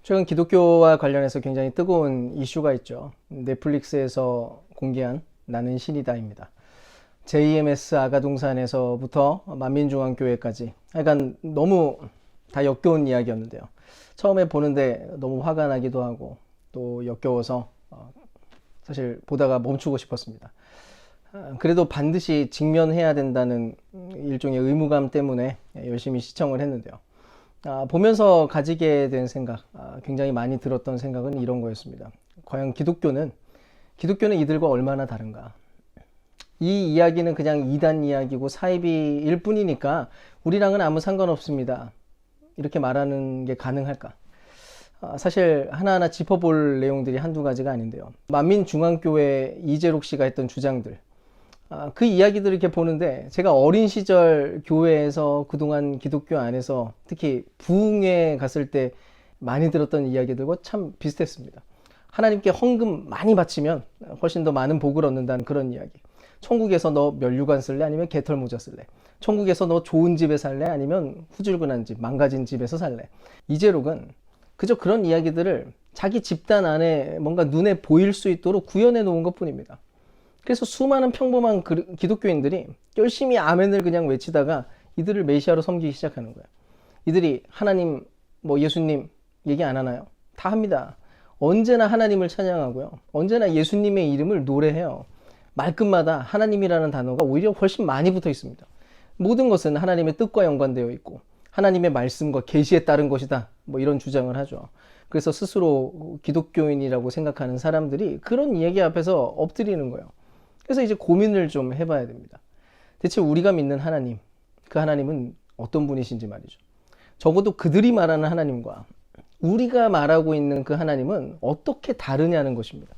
최근 기독교와 관련해서 굉장히 뜨거운 이슈가 있죠. 넷플릭스에서 공개한 나는 신이다입니다. JMS 아가동산에서부터 만민중앙교회까지 하여간 너무 다 역겨운 이야기였는데요. 처음에 보는데 너무 화가 나기도 하고 또 역겨워서 사실 보다가 멈추고 싶었습니다. 그래도 반드시 직면해야 된다는 일종의 의무감 때문에 열심히 시청을 했는데요. 보면서 가지게 된 생각, 굉장히 많이 들었던 생각은 이런 거였습니다. 과연 기독교는 이들과 얼마나 다른가? 이 이야기는 그냥 이단 이야기고 사이비일 뿐이니까 우리랑은 아무 상관없습니다. 이렇게 말하는 게 가능할까? 사실 하나하나 짚어볼 내용들이 한두 가지가 아닌데요. 만민중앙교회 이재록 씨가 했던 주장들, 그 이야기들을 이렇게 보는데 제가 어린 시절 교회에서 그동안 기독교 안에서 특히 부흥회 갔을 때 많이 들었던 이야기들과 참 비슷했습니다. 하나님께 헌금 많이 바치면 훨씬 더 많은 복을 얻는다는 그런 이야기. 천국에서 너 면류관 쓸래? 아니면 개털 모자 쓸래? 천국에서 너 좋은 집에 살래? 아니면 후줄근한 집, 망가진 집에서 살래? 이재록은 그저 그런 이야기들을 자기 집단 안에 뭔가 눈에 보일 수 있도록 구현해 놓은 것 뿐입니다. 그래서 수많은 평범한 기독교인들이 열심히 아멘을 그냥 외치다가 이들을 메시아로 섬기기 시작하는 거예요. 이들이 하나님, 예수님 얘기 안 하나요? 다 합니다. 언제나 하나님을 찬양하고요. 언제나 예수님의 이름을 노래해요. 말끝마다 하나님이라는 단어가 오히려 훨씬 많이 붙어 있습니다. 모든 것은 하나님의 뜻과 연관되어 있고 하나님의 말씀과 계시에 따른 것이다. 이런 주장을 하죠. 그래서 스스로 기독교인이라고 생각하는 사람들이 그런 이야기 앞에서 엎드리는 거예요. 그래서 이제 고민을 좀 해봐야 됩니다. 대체 우리가 믿는 하나님, 그 하나님은 어떤 분이신지 말이죠. 적어도 그들이 말하는 하나님과 우리가 말하고 있는 그 하나님은 어떻게 다르냐는 것입니다.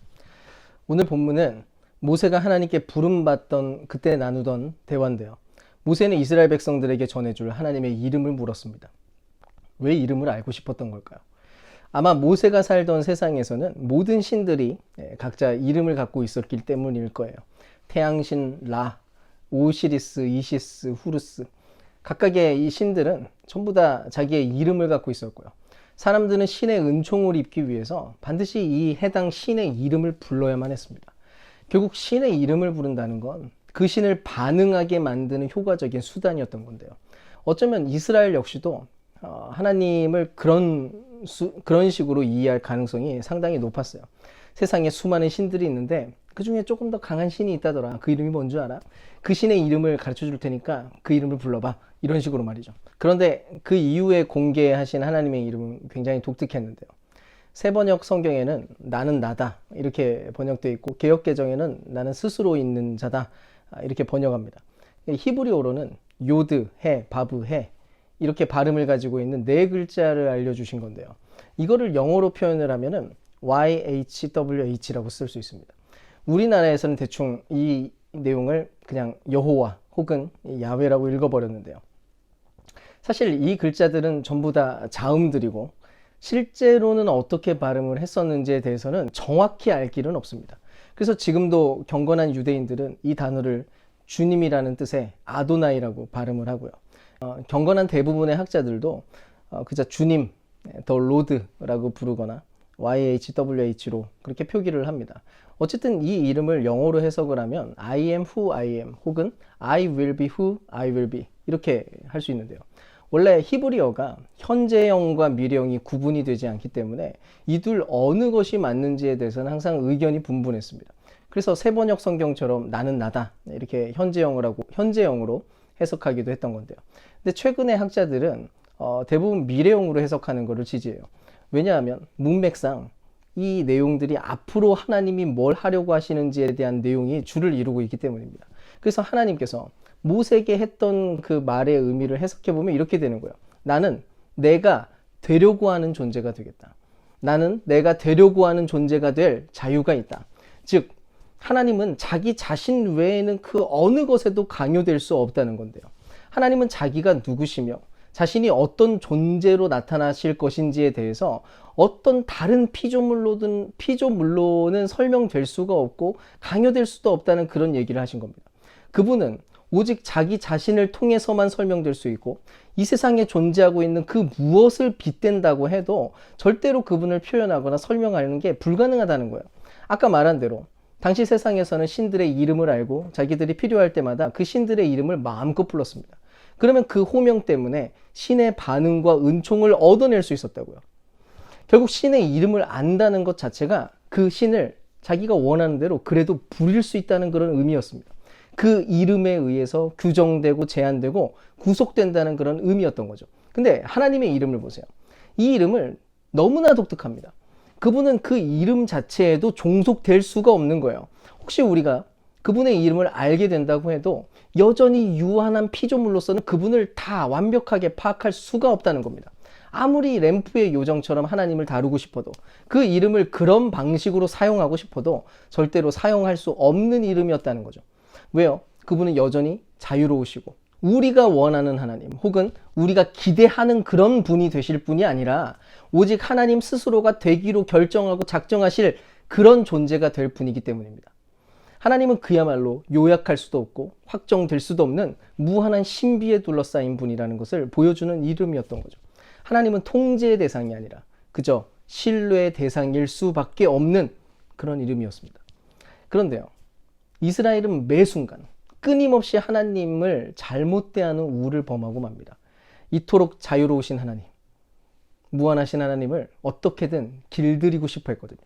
오늘 본문은 모세가 하나님께 부름받던 그때 나누던 대화인데요. 모세는 이스라엘 백성들에게 전해줄 하나님의 이름을 물었습니다. 왜 이름을 알고 싶었던 걸까요? 아마 모세가 살던 세상에서는 모든 신들이 각자 이름을 갖고 있었기 때문일 거예요. 태양신 라, 오시리스, 이시스, 후르스, 각각의 이 신들은 전부 다 자기의 이름을 갖고 있었고요. 사람들은 신의 은총을 입기 위해서 반드시 이 해당 신의 이름을 불러야만 했습니다. 결국 신의 이름을 부른다는 건 그 신을 반응하게 만드는 효과적인 수단이었던 건데요. 어쩌면 이스라엘 역시도 하나님을 그런 식으로 이해할 가능성이 상당히 높았어요. 세상에 수많은 신들이 있는데 그 중에 조금 더 강한 신이 있다더라. 그 이름이 뭔 줄 알아? 그 신의 이름을 가르쳐 줄 테니까 그 이름을 불러봐. 이런 식으로 말이죠. 그런데 그 이후에 공개하신 하나님의 이름은 굉장히 독특했는데요. 새번역 성경에는 나는 나다 이렇게 번역되어 있고 개역개정에는 나는 스스로 있는 자다 이렇게 번역합니다. 히브리어로는 요드, 해, 바브, 해 이렇게 발음을 가지고 있는 네 글자를 알려주신 건데요. 이거를 영어로 표현을 하면은 YHWH라고 쓸 수 있습니다. 우리나라에서는 대충 이 내용을 그냥 여호와 혹은 야훼라고 읽어버렸는데요. 사실 이 글자들은 전부 다 자음들이고 실제로는 어떻게 발음을 했었는지에 대해서는 정확히 알 길은 없습니다. 그래서 지금도 경건한 유대인들은 이 단어를 주님이라는 뜻의 아도나이라고 발음을 하고요. 경건한 대부분의 학자들도 그저 주님, 더 로드라고 부르거나 YHWH로 그렇게 표기를 합니다. 어쨌든 이 이름을 영어로 해석을 하면 I am who I am 혹은 I will be who I will be 이렇게 할 수 있는데요. 원래 히브리어가 현재형과 미래형이 구분이 되지 않기 때문에 이 둘 어느 것이 맞는지에 대해서는 항상 의견이 분분했습니다. 그래서 새번역 성경처럼 나는 나다 이렇게 현재형으로 해석하기도 했던 건데요. 근데 최근의 학자들은 대부분 미래형으로 해석하는 것을 지지해요. 왜냐하면 문맥상 이 내용들이 앞으로 하나님이 뭘 하려고 하시는지에 대한 내용이 줄을 이루고 있기 때문입니다. 그래서 하나님께서 모세에게 했던 그 말의 의미를 해석해보면 이렇게 되는 거예요. 나는 내가 되려고 하는 존재가 되겠다. 나는 내가 되려고 하는 존재가 될 자유가 있다. 즉 하나님은 자기 자신 외에는 그 어느 것에도 강요될 수 없다는 건데요. 하나님은 자기가 누구시며 자신이 어떤 존재로 나타나실 것인지에 대해서 어떤 다른 피조물로는 설명될 수가 없고 강요될 수도 없다는 그런 얘기를 하신 겁니다. 그분은 오직 자기 자신을 통해서만 설명될 수 있고 이 세상에 존재하고 있는 그 무엇을 빗댄다고 해도 절대로 그분을 표현하거나 설명하는 게 불가능하다는 거예요. 아까 말한 대로 당시 세상에서는 신들의 이름을 알고 자기들이 필요할 때마다 그 신들의 이름을 마음껏 불렀습니다. 그러면 그 호명 때문에 신의 반응과 은총을 얻어낼 수 있었다고요. 결국 신의 이름을 안다는 것 자체가 그 신을 자기가 원하는 대로 그래도 부릴 수 있다는 그런 의미였습니다. 그 이름에 의해서 규정되고 제한되고 구속된다는 그런 의미였던 거죠. 근데 하나님의 이름을 보세요. 이 이름을 너무나 독특합니다. 그분은 그 이름 자체에도 종속될 수가 없는 거예요. 혹시 우리가 그분의 이름을 알게 된다고 해도 여전히 유한한 피조물로서는 그분을 다 완벽하게 파악할 수가 없다는 겁니다. 아무리 램프의 요정처럼 하나님을 다루고 싶어도 그 이름을 그런 방식으로 사용하고 싶어도 절대로 사용할 수 없는 이름이었다는 거죠. 왜요? 그분은 여전히 자유로우시고 우리가 원하는 하나님 혹은 우리가 기대하는 그런 분이 되실 분이 아니라 오직 하나님 스스로가 되기로 결정하고 작정하실 그런 존재가 될 분이기 때문입니다. 하나님은 그야말로 요약할 수도 없고 확정될 수도 없는 무한한 신비에 둘러싸인 분이라는 것을 보여주는 이름이었던 거죠. 하나님은 통제의 대상이 아니라 그저 신뢰의 대상일 수밖에 없는 그런 이름이었습니다. 그런데요, 이스라엘은 매 순간 끊임없이 하나님을 잘못 대하는 우를 범하고 맙니다. 이토록 자유로우신 하나님, 무한하신 하나님을 어떻게든 길들이고 싶어 했거든요.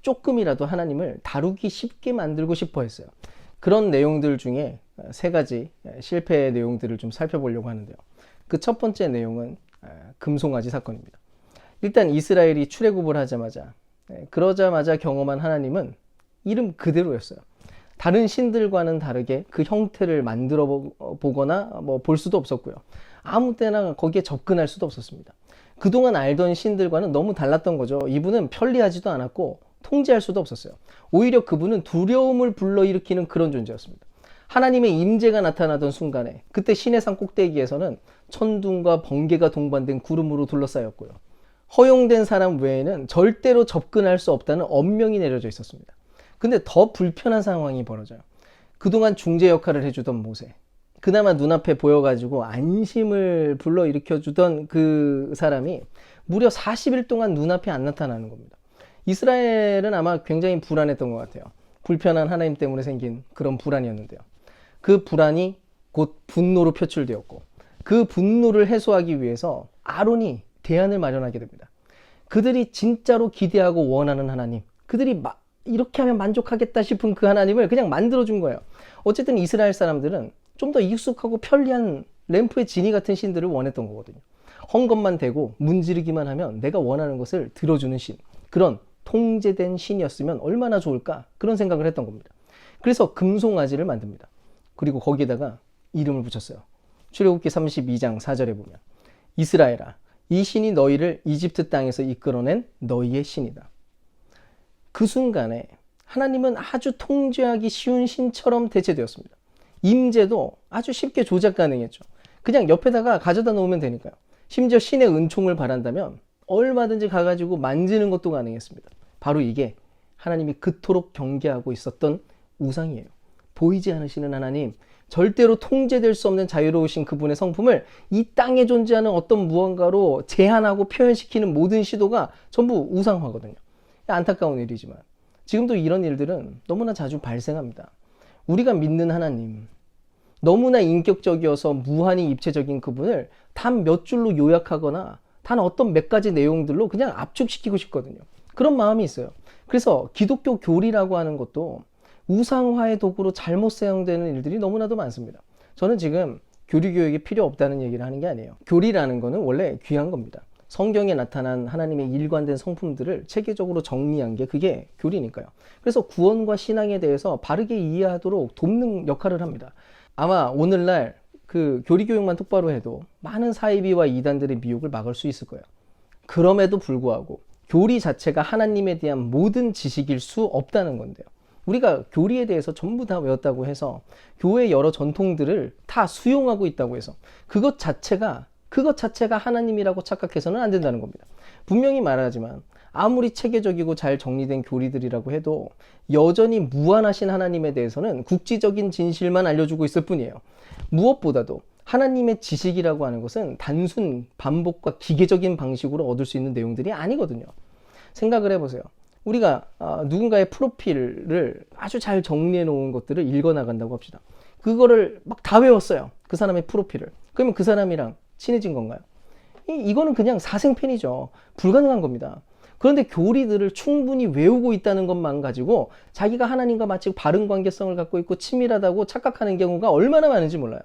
조금이라도 하나님을 다루기 쉽게 만들고 싶어 했어요. 그런 내용들 중에 세 가지 실패의 내용들을 좀 살펴보려고 하는데요. 그 첫 번째 내용은 금송아지 사건입니다. 일단 이스라엘이 출애굽을 하자마자 그러자마자 경험한 하나님은 이름 그대로였어요. 다른 신들과는 다르게 그 형태를 만들어 보거나 볼 수도 없었고요. 아무 때나 거기에 접근할 수도 없었습니다. 그동안 알던 신들과는 너무 달랐던 거죠. 이분은 편리하지도 않았고 통제할 수도 없었어요. 오히려 그분은 두려움을 불러일으키는 그런 존재였습니다. 하나님의 임재가 나타나던 순간에 그때 시내산 꼭대기에서는 천둥과 번개가 동반된 구름으로 둘러싸였고요. 허용된 사람 외에는 절대로 접근할 수 없다는 엄명이 내려져 있었습니다. 근데 더 불편한 상황이 벌어져요. 그동안 중재 역할을 해주던 모세, 그나마 눈앞에 보여가지고 안심을 불러일으켜주던 그 사람이 무려 40일 동안 눈앞에 안 나타나는 겁니다. 이스라엘은 아마 굉장히 불안했던 것 같아요. 불편한 하나님 때문에 생긴 그런 불안이었는데요. 그 불안이 곧 분노로 표출되었고 그 분노를 해소하기 위해서 아론이 대안을 마련하게 됩니다. 그들이 진짜로 기대하고 원하는 하나님, 그들이 이렇게 하면 만족하겠다 싶은 그 하나님을 그냥 만들어준 거예요. 어쨌든 이스라엘 사람들은 좀 더 익숙하고 편리한 램프의 지니 같은 신들을 원했던 거거든요. 헝겊만 대고 문지르기만 하면 내가 원하는 것을 들어주는 신, 그런 통제된 신이었으면 얼마나 좋을까, 그런 생각을 했던 겁니다. 그래서 금송아지를 만듭니다. 그리고 거기에다가 이름을 붙였어요. 출애굽기 32장 4절에 보면 이스라엘아, 이 신이 너희를 이집트 땅에서 이끌어낸 너희의 신이다. 그 순간에 하나님은 아주 통제하기 쉬운 신처럼 대체되었습니다. 임재도 아주 쉽게 조작 가능했죠. 그냥 옆에다가 가져다 놓으면 되니까요. 심지어 신의 은총을 바란다면 얼마든지 가가지고 만지는 것도 가능했습니다. 바로 이게 하나님이 그토록 경계하고 있었던 우상이에요. 보이지 않으시는 하나님, 절대로 통제될 수 없는 자유로우신 그분의 성품을 이 땅에 존재하는 어떤 무언가로 제한하고 표현시키는 모든 시도가 전부 우상화거든요. 안타까운 일이지만 지금도 이런 일들은 너무나 자주 발생합니다. 우리가 믿는 하나님, 너무나 인격적이어서 무한히 입체적인 그분을 단 몇 줄로 요약하거나 단 어떤 몇 가지 내용들로 그냥 압축시키고 싶거든요. 그런 마음이 있어요. 그래서 기독교 교리라고 하는 것도 우상화의 도구로 잘못 사용되는 일들이 너무나도 많습니다. 저는 지금 교리 교육이 필요 없다는 얘기를 하는 게 아니에요. 교리라는 거는 원래 귀한 겁니다. 성경에 나타난 하나님의 일관된 성품들을 체계적으로 정리한 게 그게 교리니까요. 그래서 구원과 신앙에 대해서 바르게 이해하도록 돕는 역할을 합니다. 아마 오늘날 그 교리 교육만 똑바로 해도 많은 사이비와 이단들의 미혹을 막을 수 있을 거예요. 그럼에도 불구하고 교리 자체가 하나님에 대한 모든 지식일 수 없다는 건데요. 우리가 교리에 대해서 전부 다 외웠다고 해서 교회의 여러 전통들을 다 수용하고 있다고 해서 그것 자체가 하나님이라고 착각해서는 안 된다는 겁니다. 분명히 말하지만 아무리 체계적이고 잘 정리된 교리들이라고 해도 여전히 무한하신 하나님에 대해서는 국지적인 진실만 알려주고 있을 뿐이에요. 무엇보다도 하나님의 지식이라고 하는 것은 단순 반복과 기계적인 방식으로 얻을 수 있는 내용들이 아니거든요. 생각을 해보세요. 우리가 누군가의 프로필을 아주 잘 정리해 놓은 것들을 읽어 나간다고 합시다. 그거를 막 다 외웠어요. 그 사람의 프로필을. 그러면 그 사람이랑 친해진 건가요? 이거는 그냥 사생팬이죠. 불가능한 겁니다. 그런데 교리들을 충분히 외우고 있다는 것만 가지고 자기가 하나님과 마치 바른 관계성을 갖고 있고 친밀하다고 착각하는 경우가 얼마나 많은지 몰라요.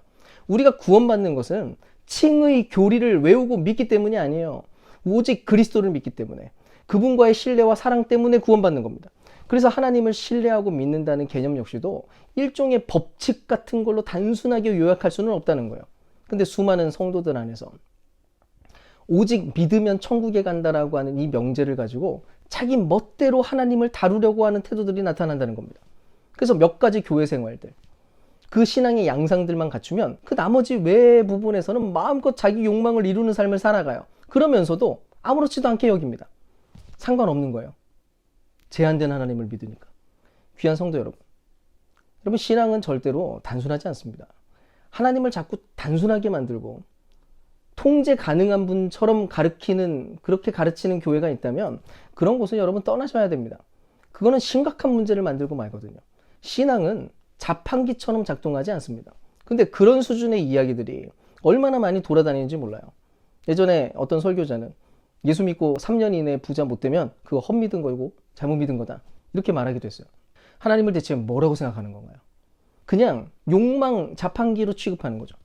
우리가 구원받는 것은 칭의 교리를 외우고 믿기 때문이 아니에요. 오직 그리스도를 믿기 때문에, 그분과의 신뢰와 사랑 때문에 구원받는 겁니다. 그래서 하나님을 신뢰하고 믿는다는 개념 역시도 일종의 법칙 같은 걸로 단순하게 요약할 수는 없다는 거예요. 근데 수많은 성도들 안에서 오직 믿으면 천국에 간다라고 하는 이 명제를 가지고 자기 멋대로 하나님을 다루려고 하는 태도들이 나타난다는 겁니다. 그래서 몇 가지 교회 생활들, 그 신앙의 양상들만 갖추면 그 나머지 외 부분에서는 마음껏 자기 욕망을 이루는 삶을 살아가요. 그러면서도 아무렇지도 않게 여깁니다. 상관없는 거예요. 제한된 하나님을 믿으니까. 귀한 성도 여러분, 신앙은 절대로 단순하지 않습니다. 하나님을 자꾸 단순하게 만들고 통제 가능한 분처럼 그렇게 가르치는 교회가 있다면 그런 곳은 여러분 떠나셔야 됩니다. 그거는 심각한 문제를 만들고 말거든요. 신앙은 자판기처럼 작동하지 않습니다. 근데 그런 수준의 이야기들이 얼마나 많이 돌아다니는지 몰라요. 예전에 어떤 설교자는 예수 믿고 3년 이내에 부자 못 되면 그거 헛믿은 거고 잘못 믿은 거다, 이렇게 말하기도 했어요. 하나님을 대체 뭐라고 생각하는 건가요? 그냥 욕망 자판기로 취급하는 거죠.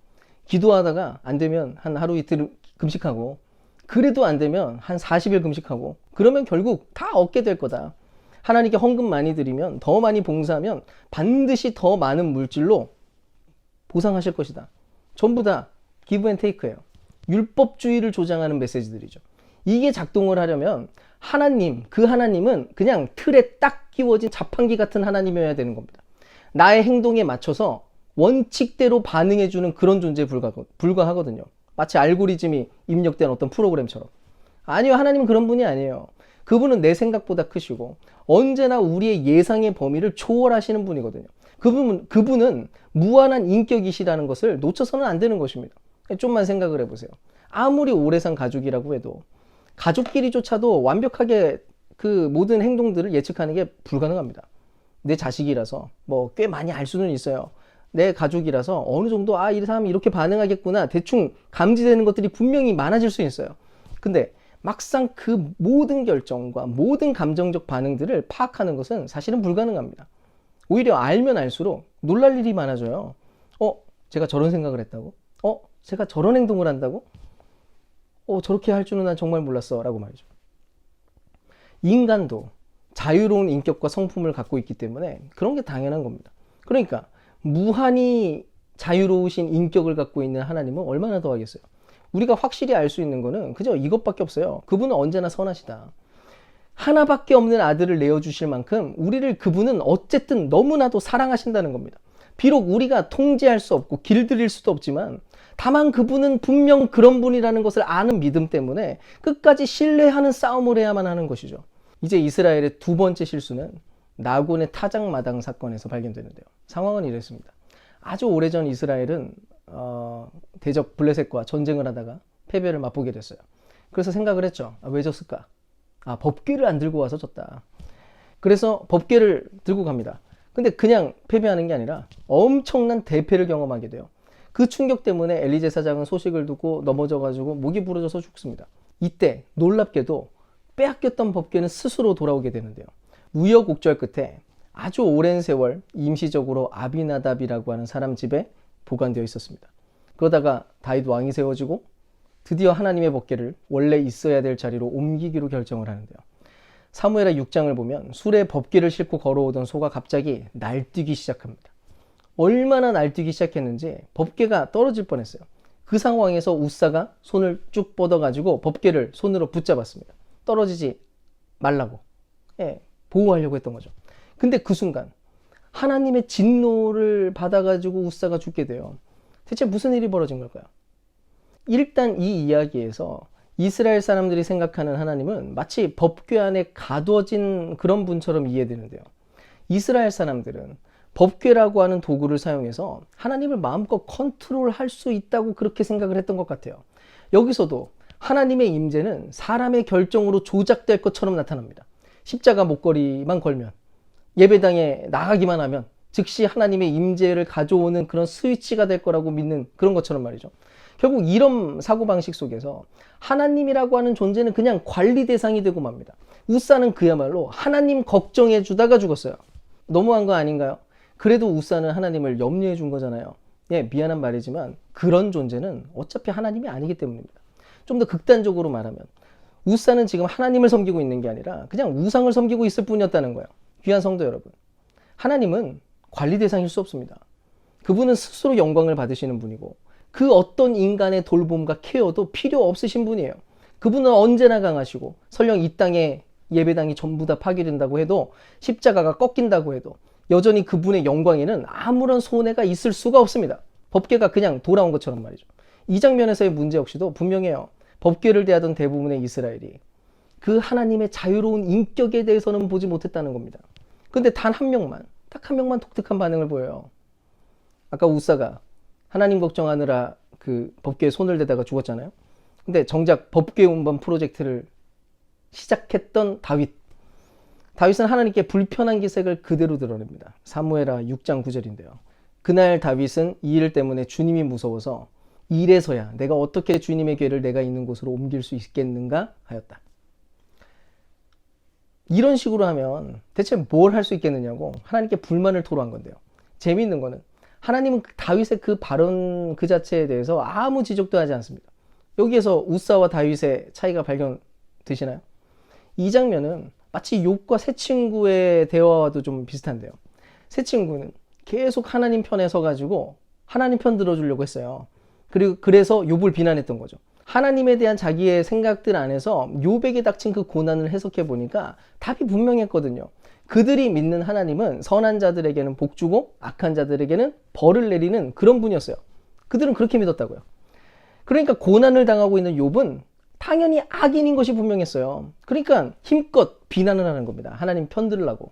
기도하다가 안 되면 한 하루 이틀 금식하고, 그래도 안 되면 한 40일 금식하고, 그러면 결국 다 얻게 될 거다. 하나님께 헌금 많이 드리면, 더 많이 봉사하면 반드시 더 많은 물질로 보상하실 것이다. 전부 다 기브 앤 테이크예요. 율법주의를 조장하는 메시지들이죠. 이게 작동을 하려면 그 하나님은 그냥 틀에 딱 끼워진 자판기 같은 하나님이어야 되는 겁니다. 나의 행동에 맞춰서 원칙대로 반응해주는 그런 존재에 불과하거든요. 마치 알고리즘이 입력된 어떤 프로그램처럼. 아니요, 하나님은 그런 분이 아니에요. 그분은 내 생각보다 크시고 언제나 우리의 예상의 범위를 초월하시는 분이거든요. 그분은 무한한 인격이시라는 것을 놓쳐서는 안 되는 것입니다. 좀만 생각을 해보세요. 아무리 오래 산 가족이라고 해도 가족끼리조차도 완벽하게 그 모든 행동들을 예측하는 게 불가능합니다. 내 자식이라서 꽤 많이 알 수는 있어요. 내 가족이라서 어느 정도 이 사람이 이렇게 반응하겠구나 대충 감지되는 것들이 분명히 많아질 수 있어요. 근데 막상 그 모든 결정과 모든 감정적 반응들을 파악하는 것은 사실은 불가능합니다. 오히려 알면 알수록 놀랄 일이 많아져요. 제가 저런 생각을 했다고? 제가 저런 행동을 한다고? 저렇게 할 줄은 난 정말 몰랐어 라고 말이죠. 인간도 자유로운 인격과 성품을 갖고 있기 때문에 그런 게 당연한 겁니다. 그러니까 무한히 자유로우신 인격을 갖고 있는 하나님은 얼마나 더 하겠어요. 우리가 확실히 알 수 있는 거는 그저 이것밖에 없어요. 그분은 언제나 선하시다. 하나밖에 없는 아들을 내어주실 만큼 그분은 어쨌든 너무나도 사랑하신다는 겁니다. 비록 우리가 통제할 수 없고 길들일 수도 없지만 다만 그분은 분명 그런 분이라는 것을 아는 믿음 때문에 끝까지 신뢰하는 싸움을 해야만 하는 것이죠. 이제 이스라엘의 두 번째 실수는 나곤의 타작마당 사건에서 발견되는데요. 상황은 이랬습니다. 아주 오래전 이스라엘은 대적 블레셋과 전쟁을 하다가 패배를 맛보게 됐어요. 그래서 생각을 했죠. 왜 졌을까? 법궤를 안 들고 와서 졌다. 그래서 법궤를 들고 갑니다. 근데 그냥 패배하는 게 아니라 엄청난 대패를 경험하게 돼요. 그 충격 때문에 엘리 제사장은 소식을 듣고 넘어져가지고 목이 부러져서 죽습니다. 이때 놀랍게도 빼앗겼던 법궤는 스스로 돌아오게 되는데요. 우여곡절 끝에 아주 오랜 세월 임시적으로 아비나답이라고 하는 사람 집에 보관되어 있었습니다. 그러다가 다윗 왕이 세워지고 드디어 하나님의 법궤를 원래 있어야 될 자리로 옮기기로 결정을 하는데요. 사무엘하 6장을 보면 수레에 법궤를 싣고 걸어오던 소가 갑자기 날뛰기 시작합니다. 얼마나 날뛰기 시작했는지 법궤가 떨어질 뻔했어요. 그 상황에서 웃사가 손을 쭉 뻗어가지고 법궤를 손으로 붙잡았습니다. 떨어지지 말라고, 보호하려고 했던 거죠. 근데 그 순간 하나님의 진노를 받아가지고 웃사가 죽게 돼요. 대체 무슨 일이 벌어진 걸까요? 일단 이 이야기에서 이스라엘 사람들이 생각하는 하나님은 마치 법궤 안에 가둬진 그런 분처럼 이해되는데요. 이스라엘 사람들은 법궤라고 하는 도구를 사용해서 하나님을 마음껏 컨트롤할 수 있다고 그렇게 생각을 했던 것 같아요. 여기서도 하나님의 임재는 사람의 결정으로 조작될 것처럼 나타납니다. 십자가 목걸이만 걸면, 예배당에 나가기만 하면 즉시 하나님의 임재를 가져오는 그런 스위치가 될 거라고 믿는 그런 것처럼 말이죠. 결국 이런 사고방식 속에서 하나님이라고 하는 존재는 그냥 관리 대상이 되고 맙니다. 우사는 그야말로 하나님 걱정해 주다가 죽었어요. 너무한 거 아닌가요? 그래도 우사는 하나님을 염려해 준 거잖아요. 예, 미안한 말이지만 그런 존재는 어차피 하나님이 아니기 때문입니다. 좀 더 극단적으로 말하면 우사는 지금 하나님을 섬기고 있는 게 아니라 그냥 우상을 섬기고 있을 뿐이었다는 거예요. 귀한 성도 여러분, 하나님은 관리 대상일 수 없습니다. 그분은 스스로 영광을 받으시는 분이고 그 어떤 인간의 돌봄과 케어도 필요 없으신 분이에요. 그분은 언제나 강하시고 설령 이 땅에 예배당이 전부 다 파괴된다고 해도 십자가가 꺾인다고 해도 여전히 그분의 영광에는 아무런 손해가 있을 수가 없습니다. 법궤가 그냥 돌아온 것처럼 말이죠. 이 장면에서의 문제 역시도 분명해요. 법궤를 대하던 대부분의 이스라엘이 그 하나님의 자유로운 인격에 대해서는 보지 못했다는 겁니다. 근데 단 한 명만, 딱 한 명만 독특한 반응을 보여요. 아까 우사가 하나님 걱정하느라 그 법궤에 손을 대다가 죽었잖아요. 근데 정작 법궤 운반 프로젝트를 시작했던 다윗은 하나님께 불편한 기색을 그대로 드러냅니다. 사무엘하 6장 9절인데요. 그날 다윗은 이 일 때문에 주님이 무서워서 이래서야 내가 어떻게 주님의 궤를 내가 있는 곳으로 옮길 수 있겠는가 하였다. 이런 식으로 하면 대체 뭘 할 수 있겠느냐고 하나님께 불만을 토로한 건데요. 재미있는 거는 하나님은 다윗의 그 발언 그 자체에 대해서 아무 지적도 하지 않습니다. 여기에서 우사와 다윗의 차이가 발견되시나요? 이 장면은 마치 욥과 새 친구의 대화와도 좀 비슷한데요. 새 친구는 계속 하나님 편에 서가지고 하나님 편 들어주려고 했어요. 그리고 그래서 욥을 비난했던 거죠. 하나님에 대한 자기의 생각들 안에서 욥에게 닥친 그 고난을 해석해 보니까 답이 분명했거든요. 그들이 믿는 하나님은 선한 자들에게는 복 주고 악한 자들에게는 벌을 내리는 그런 분이었어요. 그들은 그렇게 믿었다고요. 그러니까 고난을 당하고 있는 욥은 당연히 악인인 것이 분명했어요. 그러니까 힘껏 비난을 하는 겁니다. 하나님 편 들으려고.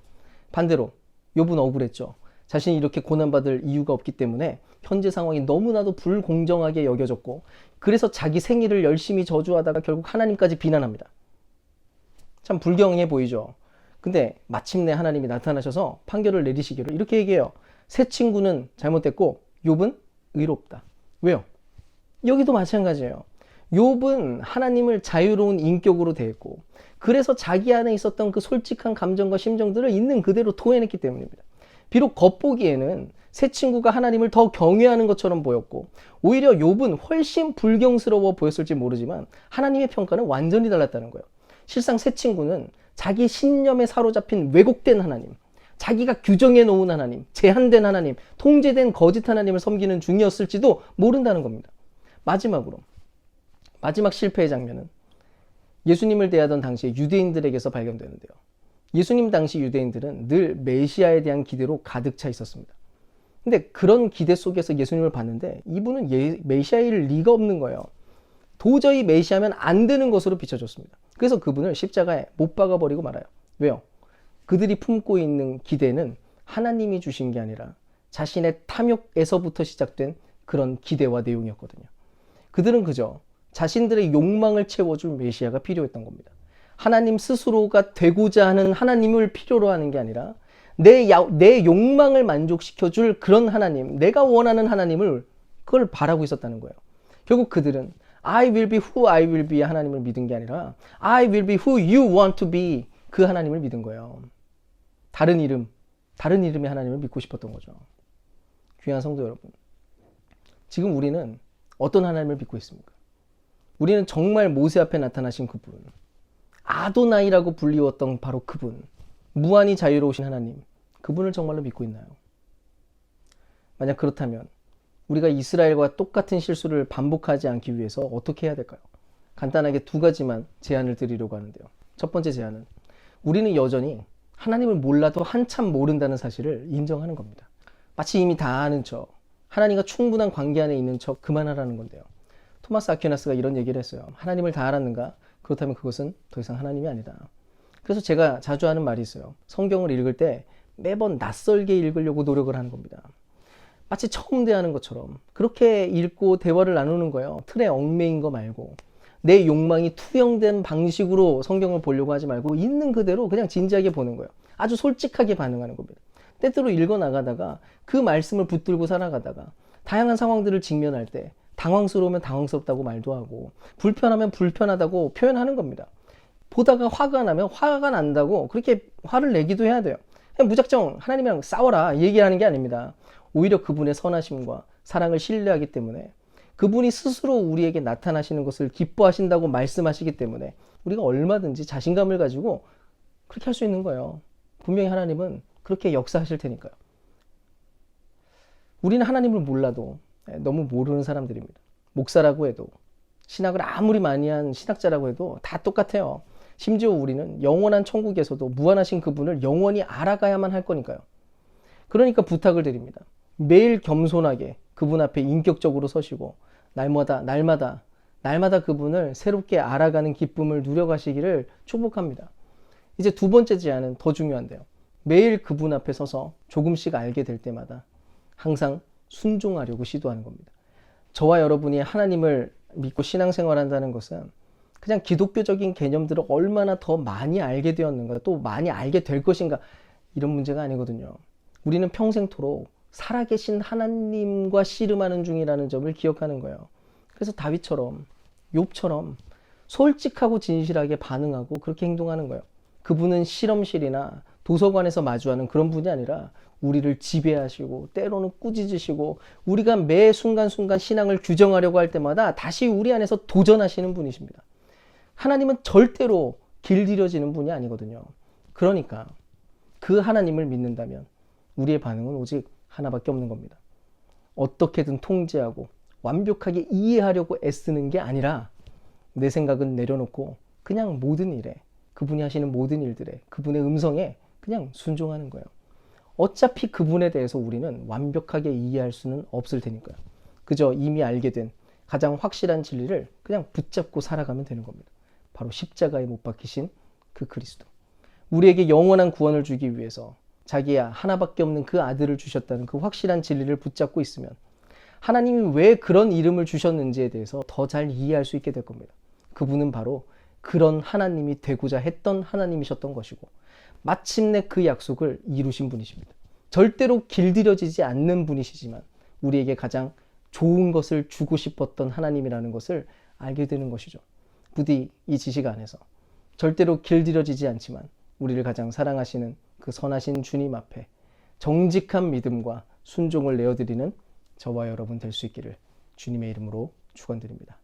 반대로 욥은 억울했죠. 자신이 이렇게 고난받을 이유가 없기 때문에 현재 상황이 너무나도 불공정하게 여겨졌고 그래서 자기 생일을 열심히 저주하다가 결국 하나님까지 비난합니다. 참 불경해 보이죠. 근데 마침내 하나님이 나타나셔서 판결을 내리시기를 이렇게 얘기해요. 새 친구는 잘못됐고 욥은 의롭다. 왜요? 여기도 마찬가지예요. 욥은 하나님을 자유로운 인격으로 대했고 그래서 자기 안에 있었던 그 솔직한 감정과 심정들을 있는 그대로 토해냈기 때문입니다. 비록 겉보기에는 새 친구가 하나님을 더 경외하는 것처럼 보였고 오히려 욥은 훨씬 불경스러워 보였을지 모르지만 하나님의 평가는 완전히 달랐다는 거예요. 실상 새 친구는 자기 신념에 사로잡힌 왜곡된 하나님, 자기가 규정해 놓은 하나님, 제한된 하나님, 통제된 거짓 하나님을 섬기는 중이었을지도 모른다는 겁니다. 마지막으로 마지막 실패의 장면은 예수님을 대하던 당시에 유대인들에게서 발견되는데요. 예수님 당시 유대인들은 늘 메시아에 대한 기대로 가득 차 있었습니다. 근데 그런 기대 속에서 예수님을 봤는데 이분은 메시아일 리가 없는 거예요. 도저히 메시아면 안 되는 것으로 비춰졌습니다. 그래서 그분을 십자가에 못 박아버리고 말아요. 왜요? 그들이 품고 있는 기대는 하나님이 주신 게 아니라 자신의 탐욕에서부터 시작된 그런 기대와 내용이었거든요. 그들은 그저 자신들의 욕망을 채워줄 메시아가 필요했던 겁니다. 하나님 스스로가 되고자 하는 하나님을 필요로 하는 게 아니라 내 욕망을 만족시켜줄 그런 하나님, 내가 원하는 하나님을 그걸 바라고 있었다는 거예요. 결국 그들은 I will be who I will be 하나님을 믿은 게 아니라 I will be who you want to be 그 하나님을 믿은 거예요. 다른 이름의 하나님을 믿고 싶었던 거죠. 귀한 성도 여러분, 지금 우리는 어떤 하나님을 믿고 있습니까? 우리는 정말 모세 앞에 나타나신 그분, 아도나이라고 불리웠던 바로 그분, 무한히 자유로우신 하나님, 그분을 정말로 믿고 있나요? 만약 그렇다면 우리가 이스라엘과 똑같은 실수를 반복하지 않기 위해서 어떻게 해야 될까요? 간단하게 두 가지만 제안을 드리려고 하는데요. 첫 번째 제안은 우리는 여전히 하나님을 몰라도 한참 모른다는 사실을 인정하는 겁니다. 마치 이미 다 아는 척, 하나님과 충분한 관계 안에 있는 척 그만하라는 건데요. 토마스 아퀴나스가 이런 얘기를 했어요. 하나님을 다 알았는가? 그렇다면 그것은 더 이상 하나님이 아니다. 그래서 제가 자주 하는 말이 있어요. 성경을 읽을 때 매번 낯설게 읽으려고 노력을 하는 겁니다. 마치 처음 대하는 것처럼 그렇게 읽고 대화를 나누는 거예요. 틀에 얽매인 거 말고, 내 욕망이 투영된 방식으로 성경을 보려고 하지 말고 있는 그대로 그냥 진지하게 보는 거예요. 아주 솔직하게 반응하는 겁니다. 때때로 읽어 나가다가 그 말씀을 붙들고 살아가다가 다양한 상황들을 직면할 때 당황스러우면 당황스럽다고 말도 하고 불편하면 불편하다고 표현하는 겁니다. 보다가 화가 나면 화가 난다고 그렇게 화를 내기도 해야 돼요. 그냥 무작정 하나님이랑 싸워라 얘기하는 게 아닙니다. 오히려 그분의 선하심과 사랑을 신뢰하기 때문에, 그분이 스스로 우리에게 나타나시는 것을 기뻐하신다고 말씀하시기 때문에 우리가 얼마든지 자신감을 가지고 그렇게 할 수 있는 거예요. 분명히 하나님은 그렇게 역사하실 테니까요. 우리는 하나님을 몰라도 너무 모르는 사람들입니다. 목사라고 해도, 신학을 아무리 많이 한 신학자라고 해도 다 똑같아요. 심지어 우리는 영원한 천국에서도 무한하신 그분을 영원히 알아가야만 할 거니까요. 그러니까 부탁을 드립니다. 매일 겸손하게 그분 앞에 인격적으로 서시고 날마다 그분을 새롭게 알아가는 기쁨을 누려가시기를 축복합니다. 이제 두 번째 제안은 더 중요한데요. 매일 그분 앞에 서서 조금씩 알게 될 때마다 항상 순종하려고 시도하는 겁니다. 저와 여러분이 하나님을 믿고 신앙생활한다는 것은 그냥 기독교적인 개념들을 얼마나 더 많이 알게 되었는가, 또 많이 알게 될 것인가, 이런 문제가 아니거든요. 우리는 평생토록 살아계신 하나님과 씨름하는 중이라는 점을 기억하는 거예요. 그래서 다윗처럼, 욥처럼 솔직하고 진실하게 반응하고 그렇게 행동하는 거예요. 그분은 실험실이나 도서관에서 마주하는 그런 분이 아니라 우리를 지배하시고 때로는 꾸짖으시고 우리가 매 순간순간 신앙을 규정하려고 할 때마다 다시 우리 안에서 도전하시는 분이십니다. 하나님은 절대로 길들여지는 분이 아니거든요. 그러니까 그 하나님을 믿는다면 우리의 반응은 오직 하나밖에 없는 겁니다. 어떻게든 통제하고 완벽하게 이해하려고 애쓰는 게 아니라 내 생각은 내려놓고 그냥 모든 일에, 그분이 하시는 모든 일들에, 그분의 음성에 그냥 순종하는 거예요. 어차피 그분에 대해서 우리는 완벽하게 이해할 수는 없을 테니까요. 그저 이미 알게 된 가장 확실한 진리를 그냥 붙잡고 살아가면 되는 겁니다. 바로 십자가에 못 박히신 그 그리스도. 우리에게 영원한 구원을 주기 위해서 자기야 하나밖에 없는 그 아들을 주셨다는 그 확실한 진리를 붙잡고 있으면 하나님이 왜 그런 이름을 주셨는지에 대해서 더 잘 이해할 수 있게 될 겁니다. 그분은 바로 그런 하나님이 되고자 했던 하나님이셨던 것이고 마침내 그 약속을 이루신 분이십니다. 절대로 길들여지지 않는 분이시지만 우리에게 가장 좋은 것을 주고 싶었던 하나님이라는 것을 알게 되는 것이죠. 부디 이 지식 안에서 절대로 길들여지지 않지만 우리를 가장 사랑하시는 그 선하신 주님 앞에 정직한 믿음과 순종을 내어드리는 저와 여러분 될 수 있기를 주님의 이름으로 축원드립니다.